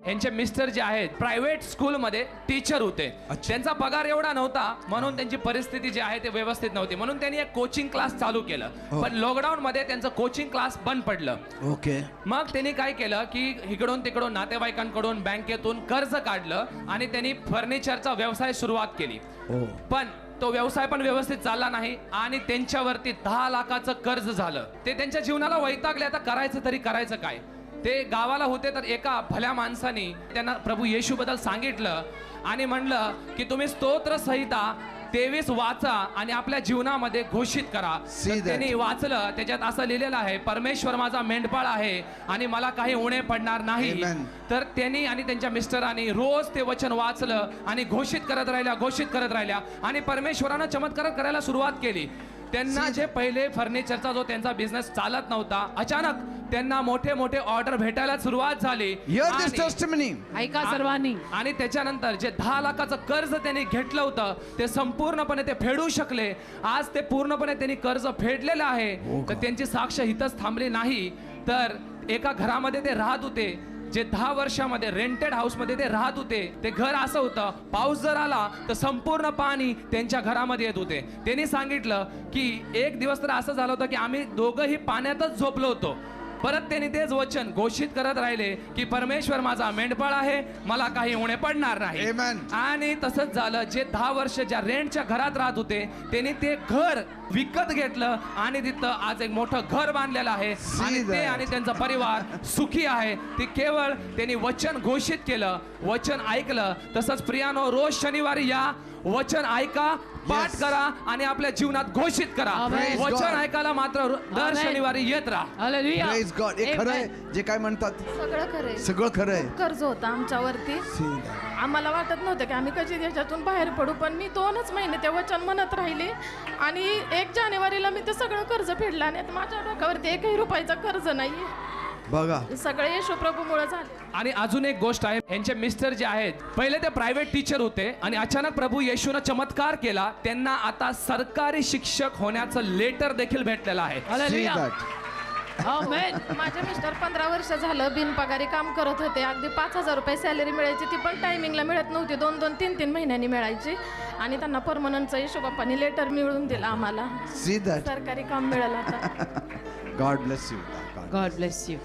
यांचे mister J आहेत private स्कूलमध्ये टीचर होते. त्यांचा पगार एवढा नव्हता म्हणून त्यांची परिस्थिती जी आहे ते व्यवस्थित नव्हती, म्हणून त्यांनी एक कोचिंग क्लास चालू केलं. पण लॉकडाऊन मध्ये त्यांचं कोचिंग क्लास बंद पडलं. ओके. मग त्यांनी काय केलं की इकडून तिकडून नातेवाईकांकडून बँकेतून कर्ज काढलं आणि त्यांनी फर्निचरचा व्यवसाय सुरुवात केली. पण तो व्यवसाय पण व्यवस्थित चालला नाही आणि त्यांच्यावरती 10 लाखाचं कर्ज झालं. ते त्यांच्या जीवनाला वैतागले. आता करायचं तरी करायचं काय. ते गावाला होते तर एका भल्या माणसाने त्यांना प्रभू येशू बद्दल सांगितलं आणि म्हणलं की तुम्ही स्तोत्र संहिता 23 वाचा आणि आपल्या जीवनामध्ये घोषित करा. त्यांनी वाचलं. त्याच्यात असं लिहिलेलं आहे, परमेश्वर माझा मेंढपाळ आहे आणि मला काही उणे पडणार नाही. तर त्यांनी आणि त्यांच्या मिस्टरांनी रोज ते वचन वाचलं आणि घोषित करत राहिल्या आणि परमेश्वरानं चमत्कार करायला सुरुवात केली. त्यांना जे पहिले फर्निचरचा जो त्यांचा बिझनेस चालत नव्हता, अचानक त्यांना मोठे मोठे ऑर्डर भेटायला सुरुवात झाली. ऐका सर्वांनी. आणि त्याच्यानंतर जे 10 लाखाचं कर्ज त्यांनी घेतलं होतं ते संपूर्णपणे ते फेडू शकले. आज ते पूर्णपणे त्यांनी कर्ज फेडलेलं आहे. तर त्यांची साक्ष इथंच थांबली नाही, तर एका घरामध्ये ते राहत होते. जे 10 वर्षामध्ये रेंटेड हाऊस मध्ये ते राहत होते. ते घर असं होतं, पाऊस जर आला तर संपूर्ण पाणी त्यांच्या घरामध्ये येत होते. त्यांनी सांगितलं की एक दिवस तर असं झालं होतं की आम्ही दोघंही पाण्यातच झोपलो होतो. परत त्यांनी तेच वचन घोषित करत राहिले की परमेश्वर माझा मेंढपाळ आहे, मला काही उणे पडणार नाही. आणि तसंच झालं. जे 10 वर्ष ज्या रेंटच्या घरात राहत होते त्यांनी ते घर विकत घेतलं आणि तिथं आज एक मोठं घर बांधलेलं आहे आणि ते आणि त्यांचा परिवार सुखी आहे. ते केवळ त्यांनी वचन घोषित केलं, वचन ऐकलं. तसंच प्रियानो, रोज शनिवारी या, वचन ऐका, पाठ करा आणि आपल्या जीवनात घोषित करा. वचन ऐकायला मात्र दर शनिवारी येत राहा. Praise God. हे खरं आहे जे काय म्हणतात, सगळं खरंय. सगळं खरं आहे. कर्ज होतं आमच्यावरती. आम्हाला वाटत नव्हतं की आम्ही कधी त्याच्यातून बाहेर पडू, पण मी 2च महिने ते वचन म्हणत राहिले आणि 1 जानेवारीला मी ते सगळं कर्ज फेडलं आणि आता माझ्या डोक्यावरती 1ही रुपयाचं कर्ज नाहीये. बघा, सगळे येशू प्रभूमुळे झाले. आणि अजून एक गोष्ट आहे, यांचे मिस्टर जे आहेत पहिले ते प्रायव्हेट टीचर होते आणि अचानक प्रभू येशूनं चमत्कार केला. त्यांना आता सरकारी शिक्षक होण्याचं लेटर देखील भेटलेलं आहे. माझे मिस्टर 15 वर्ष झालं बिनपगारी काम करत होते. अगदी 5,000 रुपये सॅलरी मिळायची, ती पण टायमिंगला मिळत नव्हती. 2-2, 3-3 महिन्यांनी मिळायची आणि त्यांना परमनंटचं येशू बाप्पांनी लेटर मिळवून दिलं आम्हाला. सरकारी काम मिळालं आता. God bless you. God bless you.